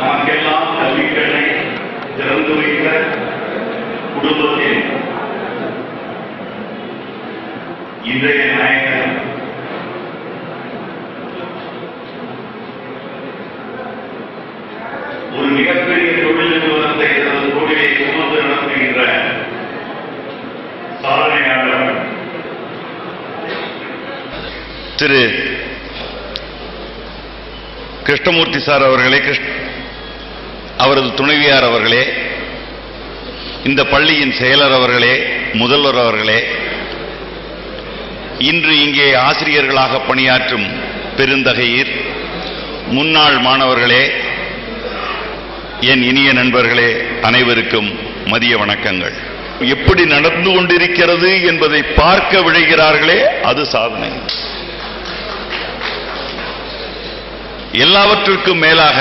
நமக்கெல்லாம் கல்விக்கண்ணை திறந்து வைத்த குடும்பத்தில் இன்றைய நாயகர் ஒரு மிகப்பெரிய தொழில் நிறுவனத்தை தனது தொழிலை சுமந்து நடத்துகின்ற சாதனையாளர் திரு கிருஷ்ணமூர்த்தி சார் அவர்களே, அவரது துணைவியார் அவர்களே, இந்த பள்ளியின் செயலர் அவர்களே, முதல்வர் அவர்களே, இன்று இங்கே ஆசிரியர்களாக பணியாற்றும் பெருந்தகையீர் முன்னாள் மாணவர்களே, என் இனிய நண்பர்களே, அனைவருக்கும் மதிய வணக்கங்கள். எப்படி நடந்து கொண்டிருக்கிறது என்பதை பார்க்க விழைகிறார்களே, அது சாதனை. எல்லாவற்றிற்கும் மேலாக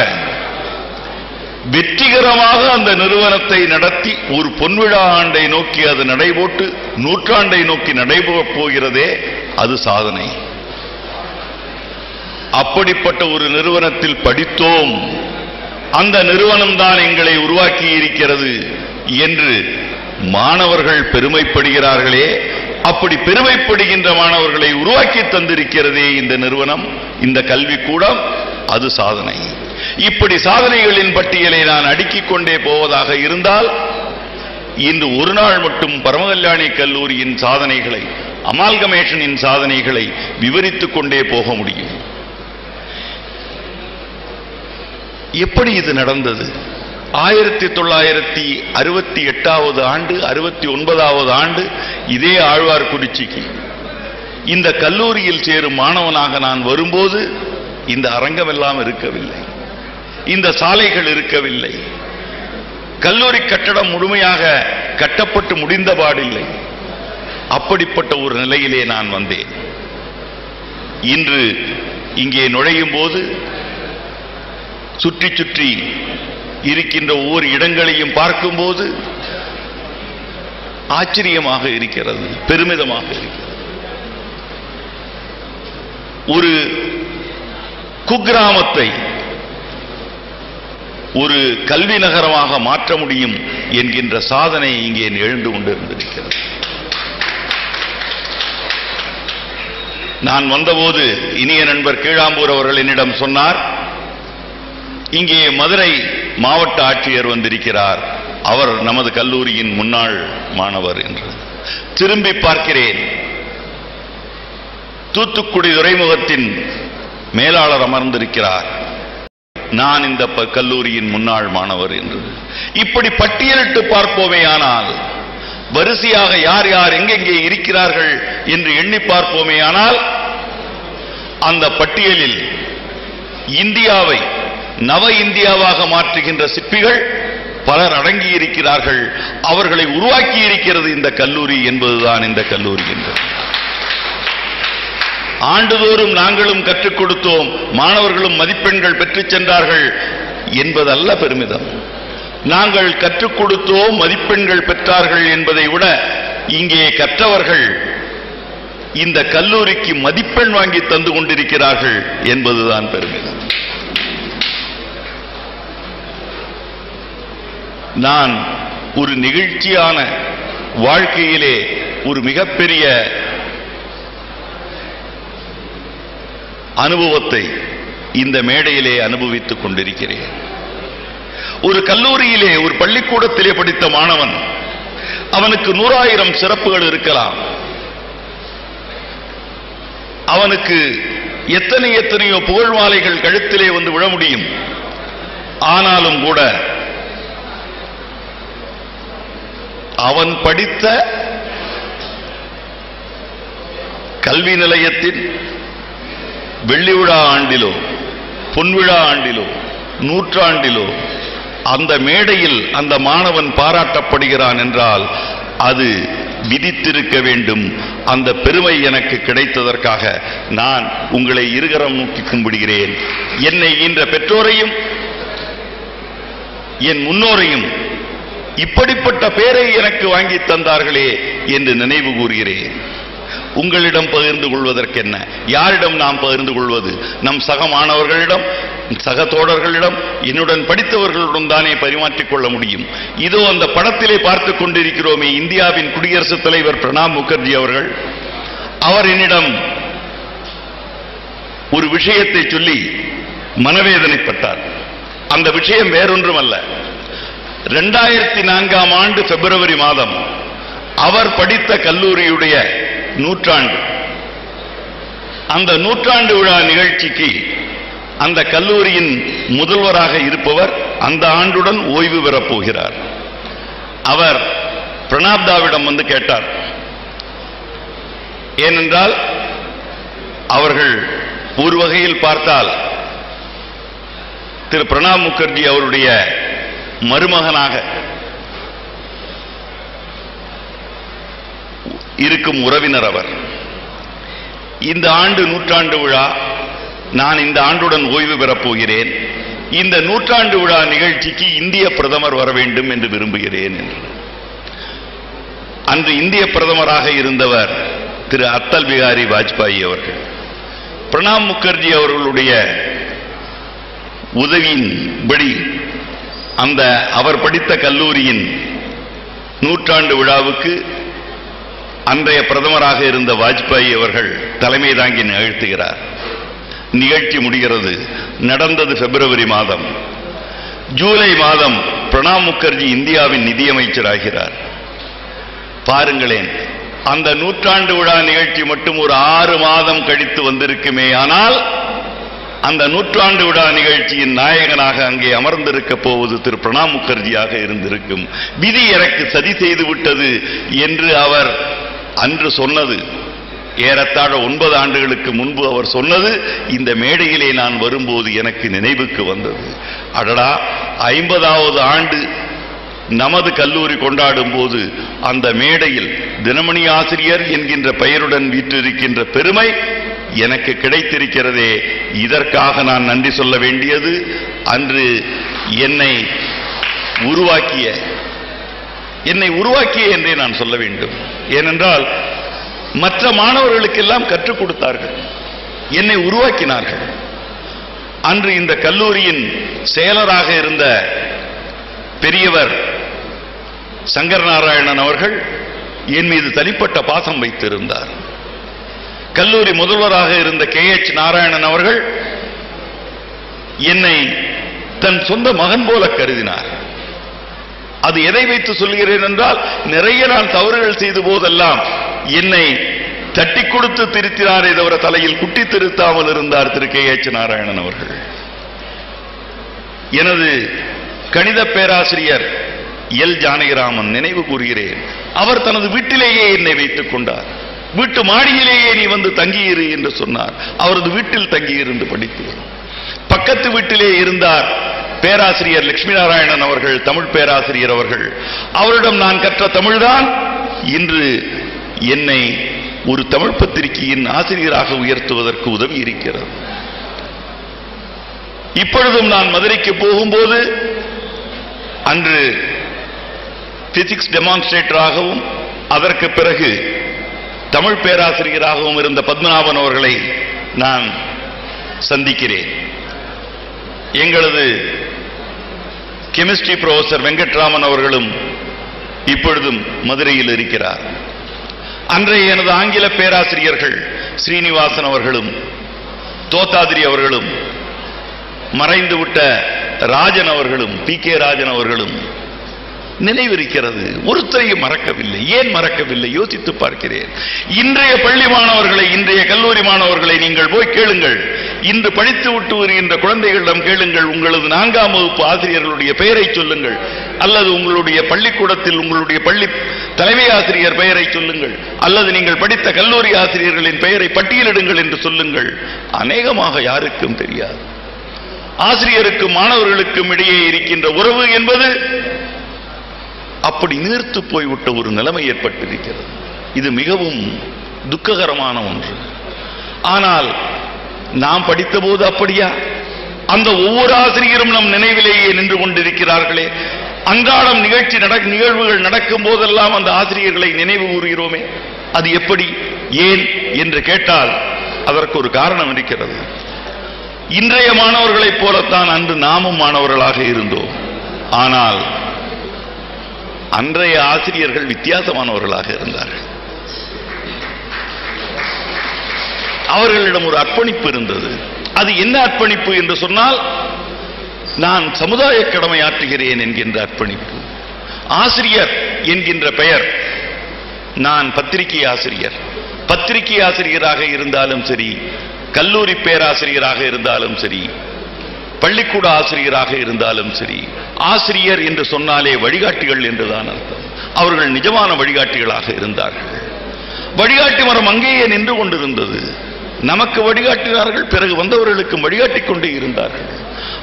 வெற்றிகரமாக அந்த நிறுவனத்தை நடத்தி ஒரு பொன்விழா ஆண்டை நோக்கி அது நடைபோட்டு நூற்றாண்டை நோக்கி நடைபெறப் போகிறதே, அது சாதனை. அப்படிப்பட்ட ஒரு நிறுவனத்தில் படித்தோம், அந்த நிறுவனம்தான் எங்களை உருவாக்கி இருக்கிறது என்று மாணவர்கள் பெருமைப்படுகிறார்களே, அப்படி பெருமைப்படுகின்ற மாணவர்களை உருவாக்கி தந்திருக்கிறதே இந்த நிறுவனம், இந்த கல்விக்கூடம், அது சாதனை. இப்படி சாதனைகளின் பட்டியலை நான் அடுக்கிக் கொண்டே போவதாக இருந்தால் இன்று ஒரு நாள் மட்டும் பரமகல்யாணி கல்லூரியின் சாதனைகளை, அமால்கமேஷனின் சாதனைகளை விவரித்துக் கொண்டே போக முடியும். எப்படி இது நடந்தது? 1968 ஆண்டு, 69வது ஆண்டு இதே ஆழ்வார்குறிச்சிக்கு இந்த கல்லூரியில் சேரும் மாணவனாக நான் வரும்போது இந்த அரங்கமெல்லாம் இருக்கவில்லை, இந்த சாலைகள் இருக்கவில்லை, கல்லூரி கட்டடம் முழுமையாக கட்டப்பட்டு முடிந்தபாடில்லை. அப்படிப்பட்ட ஒரு நிலையிலே நான் வந்தேன். இன்று இங்கே நுழையும் போது சுற்றி சுற்றி இருக்கின்ற ஒவ்வொரு இடங்களையும் பார்க்கும்போது ஆச்சரியமாக இருக்கிறது, பெருமிதமாக இருக்கிறது. ஒரு குக்கிராமத்தை ஒரு கல்வி நகரமாக மாற்ற முடியும் என்கின்ற சாதனை இங்கே எழுந்து கொண்டிருந்திருக்கிறது. நான் வந்தபோது இனிய நண்பர் கீழாம்பூர் அவர்கள் என்னிடம் சொன்னார், இங்கே மதுரை மாவட்ட ஆட்சியர் வந்திருக்கிறார், அவர் நமது கல்லூரியின் முன்னாள் மாணவர் என்று. திரும்பி பார்க்கிறேன், தூத்துக்குடி துறைமுகத்தின் மேலாளர் அமர்ந்திருக்கிறார், நான் இந்த கல்லூரியின் முன்னாள் மாணவர் என்று. இப்படி பட்டியலிட்டு பார்ப்போமே, ஆனால் வரிசையாக யார் யார் எங்கெங்கே இருக்கிறார்கள் என்று எண்ணி பார்ப்போமே, ஆனால் அந்த பட்டியலில் இந்தியாவை நவ இந்தியாவாக மாற்றுகின்ற சிற்பிகள் பலர் அடங்கி இருக்கிறார்கள். அவர்களை உருவாக்கி இருக்கிறது இந்த கல்லூரி என்பதுதான் இந்த கல்லூரி என்பது. ஆண்டுதோறும் நாங்களும் கற்றுக் கொடுத்தோம், மாணவர்களும் மதிப்பெண்கள் பெற்றுச் சென்றார்கள் என்பதல்ல பெருமிதம். நாங்கள் கற்றுக் கொடுத்தோம், மதிப்பெண்கள் பெற்றார்கள் என்பதை விட இங்கே கற்றவர்கள் இந்த கல்லூரிக்கு மதிப்பெண் வாங்கி தந்து கொண்டிருக்கிறார்கள் என்பதுதான் பெருமிதம். நான் ஒரு நிகழ்ச்சியான வாழ்க்கையிலே ஒரு மிகப்பெரிய அனுபவத்தை இந்த மேடையிலே அனுபவித்துக் கொண்டிருக்கிறேன். ஒரு கல்லூரியிலே, ஒரு பள்ளிக்கூடத்திலே படித்த மாணவன், அவனுக்கு 100,000 சிறப்புகள் இருக்கலாம், அவனுக்கு எத்தனையோ புகழ் மாலைகள் கழுத்திலே வந்து விழ முடியும். ஆனாலும் கூட அவன் படித்த கல்வி நிலையத்தின் வெள்ளி விழா ஆண்டிலோ, பொன்விழா ஆண்டிலோ, நூற்றாண்டிலோ அந்த மேடையில் அந்த மாணவன் பாராட்டப்படுகிறான் என்றால் அது விதித்திருக்க வேண்டும். அந்த பெருமை எனக்கு கிடைத்ததற்காக நான் உங்களை இருகரம் நோக்கி கும்பிடுகிறேன். என்னை ஈன்ற பெற்றோரையும் என் முன்னோரையும் இப்படிப்பட்ட பேரை எனக்கு வாங்கி தந்தார்களே என்று நினைவு கூறுகிறேன். உங்களிடம் பகிர்ந்து கொள்வதற்கு என்ன? யாரிடம் நாம் பகிர்ந்து கொள்வது? நம் சக மாணவர்களிடம், சக தோழர்களிடம், என்னுடன் படித்தவர்களுடன் தானே பரிமாற்றிக் கொள்ள முடியும். இதோ அந்த படத்திலே பார்த்துக் கொண்டிருக்கிறோமே, இந்தியாவின் குடியரசுத் தலைவர் பிரணாப் முகர்ஜி அவர்கள், அவர் என்னிடம் ஒரு விஷயத்தை சொல்லி மனவேதனைப்பட்டார். அந்த விஷயம் வேறொன்றும் அல்ல. 2004ஆம் ஆண்டு பிப்ரவரி மாதம் அவர் படித்த கல்லூரியுடைய நூற்றாண்டு, அந்த நூற்றாண்டு விழா நிகழ்ச்சிக்கு அந்த கல்லூரியின் முதல்வராக இருப்பவர் அந்த ஆண்டுடன் ஓய்வு பெறப் போகிறார். அவர் பிரணாப்தாவிடம் வந்து கேட்டார். ஏனென்றால் அவர்கள் ஒரு வகையில் பார்த்தால் திரு பிரணாப் முகர்ஜி அவருடைய மருமகனாக இருக்கும் உறவினர் அவர். இந்த ஆண்டு நூற்றாண்டு விழா, நான் இந்த ஆண்டுடன் ஓய்வு பெறப் போகிறேன், இந்த நூற்றாண்டு விழா நிகழ்ச்சிக்கு இந்திய பிரதமர் வர வேண்டும் என்று விரும்புகிறேன் என்று. அன்று இந்திய பிரதமராக இருந்தவர் திரு அட்டல் பிகாரி வாஜ்பாயி அவர்கள். பிரணாப் முகர்ஜி அவர்களுடைய உதவியின்படி அந்த அவர் படித்த கல்லூரியின் நூற்றாண்டு விழாவுக்கு அன்றைய பிரதமராக இருந்த வாஜ்பாயி அவர்கள் தலைமை தாங்கி நிகழ்த்துகிறார். நிகழ்ச்சி முடிகிறது. நடந்தது பிப்ரவரி மாதம். ஜூலை மாதம் பிரணாப் முகர்ஜி இந்தியாவின் நிதியமைச்சராகிறார். பாருங்களேன், அந்த நூற்றாண்டு விழா நிகழ்ச்சி மட்டும் ஒரு 6 மாதம் கழித்து வந்திருக்குமே, ஆனால் அந்த நூற்றாண்டு விழா நிகழ்ச்சியின் நாயகனாக அங்கே அமர்ந்திருக்க போவது திரு பிரணாப் முகர்ஜியாக இருந்திருக்கும். விதி எனக்கு சதி செய்து விட்டது என்று அவர் அன்று சொன்னது, ஏறத்தாழ 9 ஆண்டுகளுக்கு முன்பு அவர் சொன்னது இந்த மேடையிலே நான் வரும்போது எனக்கு நினைவுக்கு வந்தது. அடடா, 50வது ஆண்டு நமது கல்லூரி கொண்டாடும் போது அந்த மேடையில் தினமணி ஆசிரியர் என்கின்ற பெயருடன் வீற்றிருக்கின்ற பெருமை எனக்கு கிடைத்திருக்கிறதே, இதற்காக நான் நன்றி சொல்ல வேண்டியது அன்று என்னை உருவாக்கிய என்றே நான் சொல்ல வேண்டும். ஏனென்றால் மற்ற மாணவர்களுக்கெல்லாம் கற்றுக் கொடுத்தார்கள், என்னை உருவாக்கினார்கள். அன்று இந்த கல்லூரியின் செயலராக இருந்த பெரியவர் சங்கர் நாராயணன் அவர்கள் என் மீது தனிப்பட்ட பாசம் வைத்திருந்தார். கல்லூரி முதல்வராக இருந்த KH நாராயணன் அவர்கள் என்னை தன் சொந்த மகன் போல கருதினார். அது எதை வைத்து சொல்கிறேன் என்றால், நிறைய நான் தவறுகள் செய்த போதெல்லாம் என்னை தட்டி கொடுத்து திருத்தினாரே தவிர தலையில் குட்டி திருத்தாமல் இருந்தார் திரு KH நாராயணன் அவர்கள். எனது கணித பேராசிரியர் எல் ஜானகிராமன் நினைவு கூறுகிறேன். அவர் தனது வீட்டிலேயே என்னை வைத்துக் கொண்டார். வீட்டு மாடியிலேயே நீ வந்து தங்கியிரு என்று சொன்னார். அவரது வீட்டில் தங்கியிருந்து படித்தேன். பக்கத்து வீட்டிலே இருந்தார் பேராசிரியர் லட்சுமி நாராயணன் அவர்கள், தமிழ் பேராசிரியர் அவர்கள். அவரிடம் நான் கற்ற தமிழ்தான் இன்று என்னை ஒரு தமிழ் பத்திரிகையின் ஆசிரியராக உயர்த்துவதற்கு உதவி இருக்கிறது. இப்பொழுதும் நான் மதுரைக்கு போகும்போது அன்று பிசிக்ஸ் டெமான்ஸ்ட்ரேட்டராகவும் அதற்கு பிறகு தமிழ் பேராசிரியராகவும் இருந்த பத்மநாபன் அவர்களை நான் சந்திக்கிறேன். எங்களது கெமிஸ்ட்ரி புரொஃபசர் வெங்கட்ராமன் அவர்களும் இப்பொழுதும் மதுரையில் இருக்கிறார். அன்றைய எனது ஆங்கில பேராசிரியர்கள் ஸ்ரீனிவாசன் அவர்களும் தோத்தாதிரி அவர்களும், மறைந்துவிட்ட ராஜன் அவர்களும், PK ராஜன் அவர்களும் நினைவிருக்கிறது. ஒருத்தரையும் மறக்கவில்லை. ஏன் மறக்கவில்லை யோசித்து பார்க்கிறேன். இன்றைய பள்ளி மாணவர்களை, இன்றைய கல்லூரி மாணவர்களை நீங்கள் போய் கேளுங்கள். இன்று படித்து விட்டு வருகின்ற குழந்தைகளிடம் கேளுங்கள். உங்களது 4ஆம் வகுப்பு ஆசிரியர்களுடைய பெயரை சொல்லுங்கள், அல்லது உங்களுடைய பள்ளிக்கூடத்தில் உங்களுடைய பள்ளி தலைமை ஆசிரியர் பெயரை சொல்லுங்கள், அல்லது நீங்கள் படித்த கல்லூரி ஆசிரியர்களின் பெயரை பட்டியலிடுங்கள் என்று சொல்லுங்கள். அநேகமாக யாருக்கும் தெரியாது. ஆசிரியருக்கும் மாணவர்களுக்கும் இடையே இருக்கின்ற உறவு என்பது அப்படி நீர்த்து போய்விட்ட ஒரு நிலைமை ஏற்பட்டிருக்கிறது. இது மிகவும் துக்ககரமான ஒன்று. ஆனால் நாம் படித்த போது அப்படியா? அந்த ஒவ்வொரு ஆசிரியரும் நம் நினைவிலேயே நின்று கொண்டிருக்கிறார்களே. அன்றாடம் நிகழ்வுகள் நடக்கும் போதெல்லாம் அந்த ஆசிரியர்களை நினைவு கூறுகிறோமே. அது எப்படி, ஏன் என்று கேட்டால் அதற்கு ஒரு காரணம் இருக்கிறது. இன்றைய மாணவர்களைப் போலத்தான் அன்று நாமும் மாணவர்களாக இருந்தோம். ஆனால் அன்றைய ஆசிரியர்கள் வித்தியாசமானவர்களாக இருந்தார்கள். அவர்களிடம் ஒரு அர்ப்பணிப்பு இருந்தது. அது என்ன அர்ப்பணிப்பு என்று சொன்னால், நான் சமுதாய கடமையாற்றுகிறேன் என்கின்ற அர்ப்பணிப்பு. ஆசிரியர் என்கின்ற பெயர், நான் பத்திரிகை ஆசிரியர், பத்திரிகை ஆசிரியராக இருந்தாலும் சரி, கல்லூரி பேராசிரியராக இருந்தாலும் சரி, பள்ளிக்கூட ஆசிரியராக இருந்தாலும் சரி, ஆசிரியர் என்று சொன்னாலே வழிகாட்டிகள் என்றுதான் அர்த்தம். அவர்கள் நிஜமான வழிகாட்டிகளாக இருந்தார்கள். வழிகாட்டி மரம் அங்கேயே நின்று கொண்டிருந்தது. நமக்கு வழிகாட்டினார்கள், பிறகு வந்தவர்களுக்கு வழிகாட்டிக் கொண்டே இருந்தார்கள்.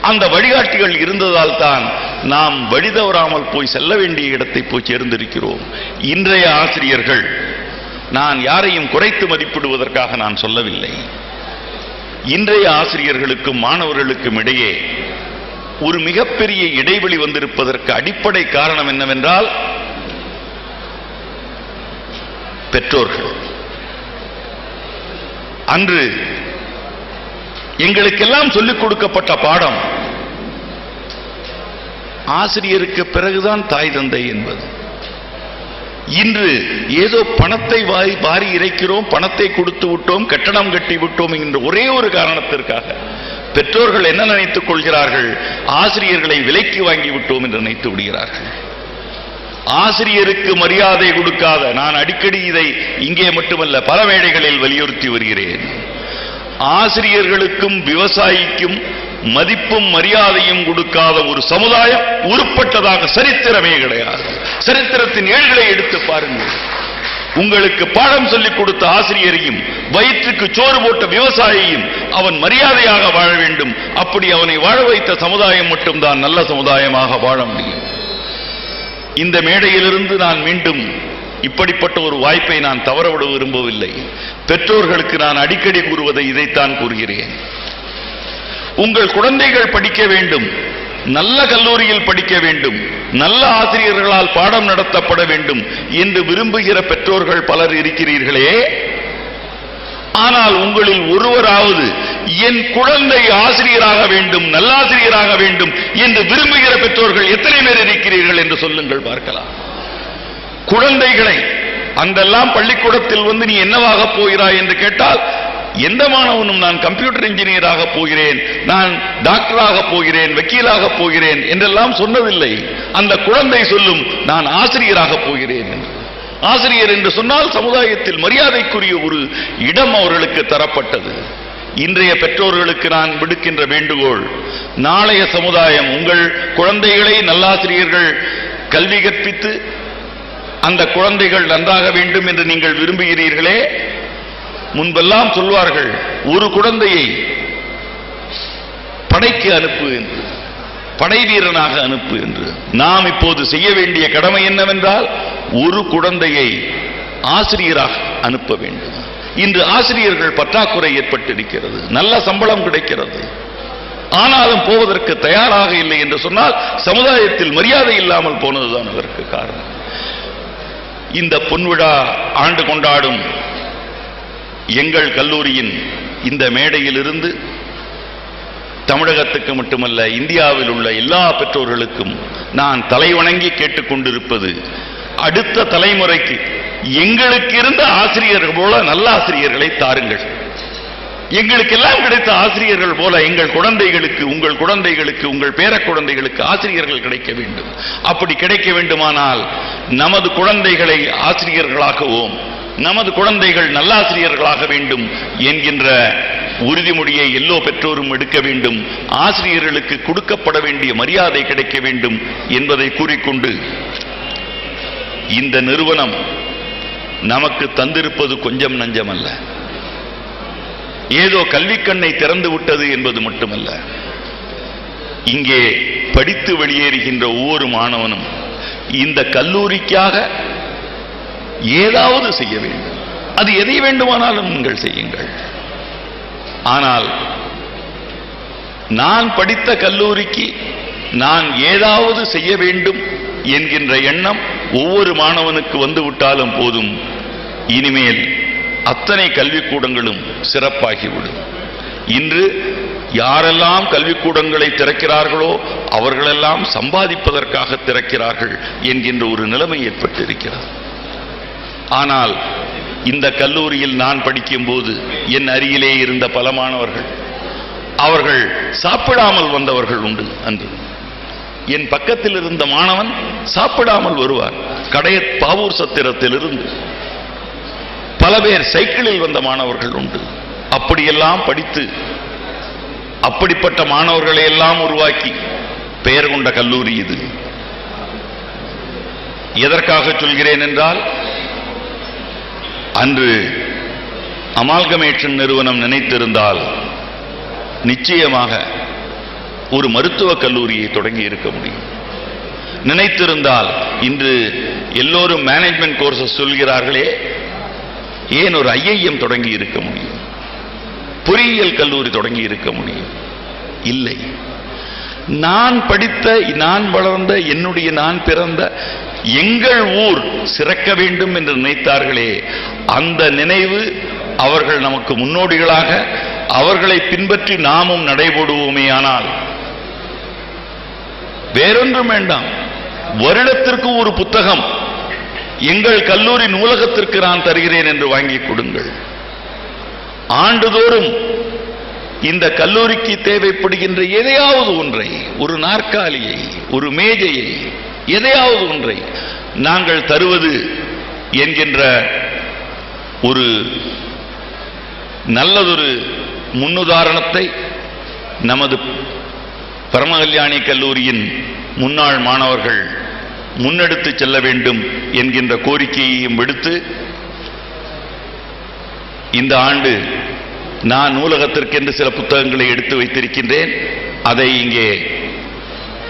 அந்த வழிகாட்டிகள் இருந்ததால் தான் நாம் வழி தவறாமல் போய் செல்ல வேண்டிய இடத்தை போய் சேர்ந்திருக்கிறோம். இன்றைய ஆசிரியர்கள், நான் யாரையும் குறைத்து மதிப்பிடுவதற்காக நான் சொல்லவில்லை, இன்றைய ஆசிரியர்களுக்கும் மாணவர்களுக்கும் இடையே ஒரு மிகப்பெரிய இடைவெளி வந்திருப்பதற்கு அடிப்படை காரணம் என்னவென்றால், பெற்றோர்கள். அன்று எங்களுக்கெல்லாம் சொல்லிக் கொடுக்கப்பட்ட பாடம் ஆசிரியருக்கு பிறகுதான் தாய் தந்தை என்பது. இன்று ஏதோ பணத்தை வாரி இறைக்கிறோம், பணத்தை கொடுத்து விட்டோம், கட்டணம் கட்டி விட்டோம் என்ற ஒரே ஒரு காரணத்திற்காக பெற்றோர்கள் என்ன நினைத்துக் கொள்கிறார்கள், ஆசிரியர்களை விலைக்கு வாங்கி விட்டோம் என்று நினைத்து விடுகிறார்கள். ஆசிரியருக்கு மரியாதை கொடுக்காத, நான் அடிக்கடி இதை இங்கே மட்டுமல்ல பல மேடைகளில் வலியுறுத்தி வருகிறேன், ஆசிரியர்களுக்கும் விவசாயிக்கும் மதிப்பும் மரியாதையும் கொடுக்காத ஒரு சமுதாயம் உருப்பட்டதாக சரித்திரமே கிடையாது. சரித்திரத்தின் ஏடுகளை எடுத்து பாருங்கள். உங்களுக்கு பாடம் சொல்லிக் கொடுத்த ஆசிரியரையும் வயிற்றுக்கு சோறு போட்ட விவசாயியையும் அவன் மரியாதையாக வாழ வேண்டும். அப்படி அவனை வாழ வைத்த சமுதாயம் மட்டும்தான் நல்ல சமுதாயமாக வாழ முடியும். இந்த மேடையிலிருந்து நான் மீண்டும் இப்படிப்பட்ட ஒரு வாய்ப்பை நான் தவறவிட விரும்பவில்லை. பெற்றோர்களுக்கு நான் அடிக்கடி கூறுவதை இதைத்தான் கூறுகிறேன். உங்கள் குழந்தைகள் படிக்க வேண்டும், நல்ல கல்லூரியில் படிக்க வேண்டும், நல்ல ஆசிரியர்களால் பாடம் நடத்தப்பட வேண்டும் என்று விரும்புகிற பெற்றோர்கள் பலர் இருக்கிறீர்களே. ஆனால் உங்களில் ஒருவராவது என் குழந்தை ஆசிரியராக வேண்டும், நல்லாசிரியராக வேண்டும் என்று விரும்புகிற பெற்றோர்கள் எத்தனை பேர் இருக்கிறீர்கள் என்று சொல்லுங்கள் பார்க்கலாம். குழந்தைகளை அங்கெல்லாம் பள்ளிக்கூடத்தில் வந்து நீ என்னவாக போகிறாய் என்று கேட்டால், எந்த மாணவனும் நான் கம்ப்யூட்டர் இன்ஜினியராக போகிறேன், நான் டாக்டராக போகிறேன், வக்கீலாக போகிறேன் என்றெல்லாம் சொன்னதில்லை. அந்த குழந்தை சொல்லும், நான் ஆசிரியராக போகிறேன் என்று. ஆசிரியர் என்று சொன்னால் சமுதாயத்தில் மரியாதைக்குரிய ஒரு இடம் அவர்களுக்கு தரப்பட்டது. இன்றைய பெற்றோர்களுக்கு நான் விடுக்கின்ற வேண்டுகோள், நாளைய சமுதாயம் உங்கள் குழந்தைகளை நல்லாசிரியர்கள் கல்வி கற்பித்து அந்த குழந்தைகள் நன்றாக வேண்டும் என்று நீங்கள் விரும்புகிறீர்களே. முன்பெல்லாம் சொல்வார்கள், ஒரு குழந்தையை படைக்கு அனுப்பு என்று, படை வீரனாக அனுப்பு என்று. நாம் இப்போது செய்ய வேண்டிய கடமை என்னவென்றால், ஒரு குழந்தையை ஆசிரியராக அனுப்ப வேண்டும். இன்று ஆசிரியர்கள் பற்றாக்குறை ஏற்பட்டிருக்கிறது, நல்ல சம்பளம் கிடைக்கிறது, ஆனாலும் போவதற்கு தயாராக இல்லை என்று சொன்னால் சமுதாயத்தில் மரியாதை இல்லாமல் போனதுதான் அதற்கு காரணம். இந்த பொன்விழா ஆண்டு கொண்டாடும் எங்கள் கல்லூரியின் இந்த மேடையிலிருந்து தமிழகத்துக்கு மட்டுமல்ல, இந்தியாவில் உள்ள எல்லா பெற்றோர்களுக்கும் நான் தலைவணங்கி கேட்டுக்கொண்டிருப்பது, அடுத்த தலைமுறைக்கு எங்களுக்கு இருந்த ஆசிரியர்கள் போல நல்ல ஆசிரியர்களை தாருங்கள். எங்களுக்கெல்லாம் கிடைத்த ஆசிரியர்கள் போல எங்கள் குழந்தைகளுக்கு, உங்கள் குழந்தைகளுக்கு, உங்கள் பேர குழந்தைகளுக்கு ஆசிரியர்கள் கிடைக்க வேண்டும். அப்படி கிடைக்க வேண்டுமானால் நமது குழந்தைகளை ஆசிரியர்களாக்குவோம், நமது குழந்தைகள் நல்லாசிரியர்களாக வேண்டும் என்கின்ற உறுதிமொழியை எல்லோ பெற்றோரும் எடுக்க வேண்டும். ஆசிரியர்களுக்கு கொடுக்கப்பட வேண்டிய மரியாதை கிடைக்க வேண்டும் என்பதை கூறிக்கொண்டு, இந்த நிறுவனம் நமக்கு தந்திருப்பது கொஞ்சம் நஞ்சமல்ல, ஏதோ கல்விக்கண்ணை திறந்து விட்டது என்பது மட்டுமல்ல. இங்கே படித்து வெளியேறுகின்ற ஒவ்வொரு மாணவனும் இந்த கல்லூரிக்காக ஏதாவது செய்ய வேண்டும். அது எதை வேண்டுமானாலும் நீங்கள் செய்யுங்கள். ஆனால் நான் படித்த கல்லூரிக்கு நான் ஏதாவது செய்ய வேண்டும் என்கின்ற எண்ணம் ஒவ்வொரு மாணவனுக்கு வந்துவிட்டாலும் போதும், இனிமேல் அத்தனை கல்விக்கூடங்களும் சிறப்பாகிவிடும். இன்று யாரெல்லாம் கல்விக்கூடங்களை திறக்கிறார்களோ அவர்களெல்லாம் சம்பாதிப்பதற்காக திறக்கிறார்கள் என்கின்ற ஒரு நிலைமை ஏற்பட்டிருக்கிறது. ஆனால் இந்த கல்லூரியில் நான் படிக்கும் போது என் அருகிலே இருந்த பல மாணவர்கள் அவர்கள் சாப்பிடாமல் வந்தவர்கள் உண்டு. அன்று என் பக்கத்தில் இருந்த மாணவன் சாப்பிடாமல் வருவார். கடையத் பாவூர் சத்திரத்திலிருந்து பல பேர் சைக்கிளில் வந்த மாணவர்கள் உண்டு. அப்படியெல்லாம் படித்து அப்படிப்பட்ட மாணவர்களை எல்லாம் உருவாக்கி பெயர் கொண்ட கல்லூரி இது. எதற்காக சொல்கிறேன் என்றால், அன்று அமால்கமேஷன் நிறுவனம் நினைத்திருந்தால் நிச்சயமாக ஒரு மருத்துவக் கல்லூரியை தொடங்கி இருக்க முடியும். நினைத்திருந்தால் இன்று எல்லோரும் மேனேஜ்மெண்ட் கோர்சஸ் சொல்கிறார்களே, ஏன் ஒரு ஐஐஎம் தொடங்கி இருக்க முடியும், பொறியியல் கல்லூரி தொடங்கி இருக்க முடியும்? இல்லை. நான் படித்த, நான் வளர்ந்த, நான் பிறந்த எங்கள் ஊர் சிறக்க வேண்டும் என்று நினைத்தார்களே, அந்த நினைவு அவர்கள் நமக்கு முன்னோடிகளாக, அவர்களை பின்பற்றி நாமும் நடைபோடுவோமே. ஆனால் வேறொன்றும் வேண்டாம். வருடத்திற்கு ஒரு புத்தகம் எங்கள் கல்லூரி நூலகத்திற்கு நான் தருகிறேன் என்று வாங்கிக் கொடுங்கள். ஆண்டுதோறும் இந்த கல்லூரிக்கு தேவைப்படுகின்ற எதையாவது ஒன்றை, ஒரு நாற்காலியை, ஒரு மேஜையை, எதையாவது ஒன்றை நாங்கள் தருவது என்கின்ற ஒரு நல்லதொரு முன்னுதாரணத்தை நமது பரமகல்யாணி கல்லூரியின் முன்னாள் மாணவர்கள் முன்னெடுத்து செல்ல வேண்டும் என்கின்ற கோரிக்கையையும் விடுத்து, இந்த ஆண்டு நான் நூலகத்திற்கென்று சில புத்தகங்களை எடுத்து வைத்திருக்கின்றேன். அதை இங்கே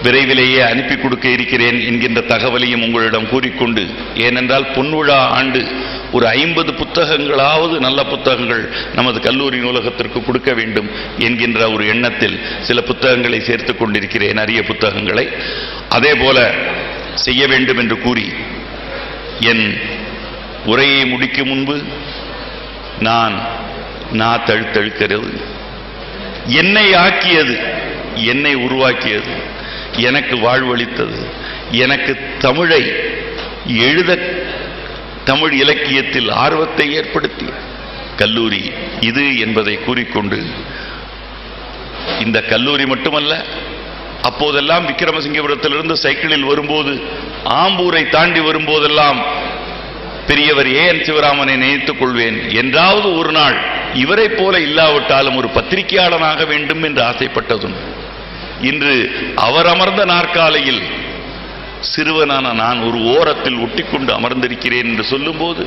விரைவிலேயே அனுப்பி கொடுக்க இருக்கிறேன் என்கின்ற தகவலையும் உங்களிடம் கூறிக்கொண்டு, ஏனென்றால் பொன்விழா ஆண்டு ஒரு 50 புத்தகங்களாவது, நல்ல புத்தகங்கள் நமது கல்லூரி நூலகத்திற்கு கொடுக்க வேண்டும் என்கின்ற ஒரு எண்ணத்தில் சில புத்தகங்களை சேர்த்துக் கொண்டிருக்கிறேன், அரிய புத்தகங்களை. அதே போல செய்ய வேண்டும் என்று கூறி என் உரையை முடிக்கும் முன்பு நான் தழுத்தழுக்கிறது, என்னை ஆக்கியது, என்னை உருவாக்கியது, எனக்கு வாழ்வளித்தது, எனக்கு தமிழை எழுத, தமிழ் இலக்கியத்தில் ஆர்வத்தை ஏற்படுத்திய கல்லூரி இது என்பதை கூறிக்கொண்டு, இந்த கல்லூரி மட்டுமல்ல, அப்போதெல்லாம் விக்கிரமசிங்கபுரத்திலிருந்து சைக்கிளில் வரும்போது, ஆம்பூரை தாண்டி வரும்போதெல்லாம் பெரியவர் ஏஎன் சிவராமனை நினைத்துக் கொள்வேன். என்றாவது ஒரு நாள் இவரை போல இல்லாவிட்டாலும் ஒரு பத்திரிகையாளனாக வேண்டும் என்று ஆசைப்பட்டதும், இன்று அவர் அமர்ந்த நாற்காலையில் சிறுவனான நான் ஒரு ஓரத்தில் ஒட்டிக்கொண்டு அமர்ந்திருக்கிறேன் என்று சொல்லும்போது,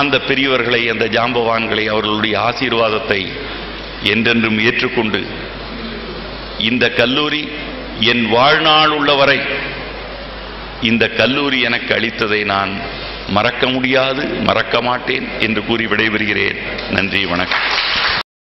அந்த பெரியவர்களை, அந்த ஜாம்பவான்களை, அவர்களுடைய ஆசீர்வாதத்தை என்றென்றும் ஏற்றுக்கொண்டு, இந்த கல்லூரி என் வாழ்நாள் உள்ளவரை இந்த கல்லூரி எனக்கு அளித்ததை நான் மறக்க முடியாது, மறக்க மாட்டேன் என்று கூறி விடைபெறுகிறேன். நன்றி, வணக்கம்.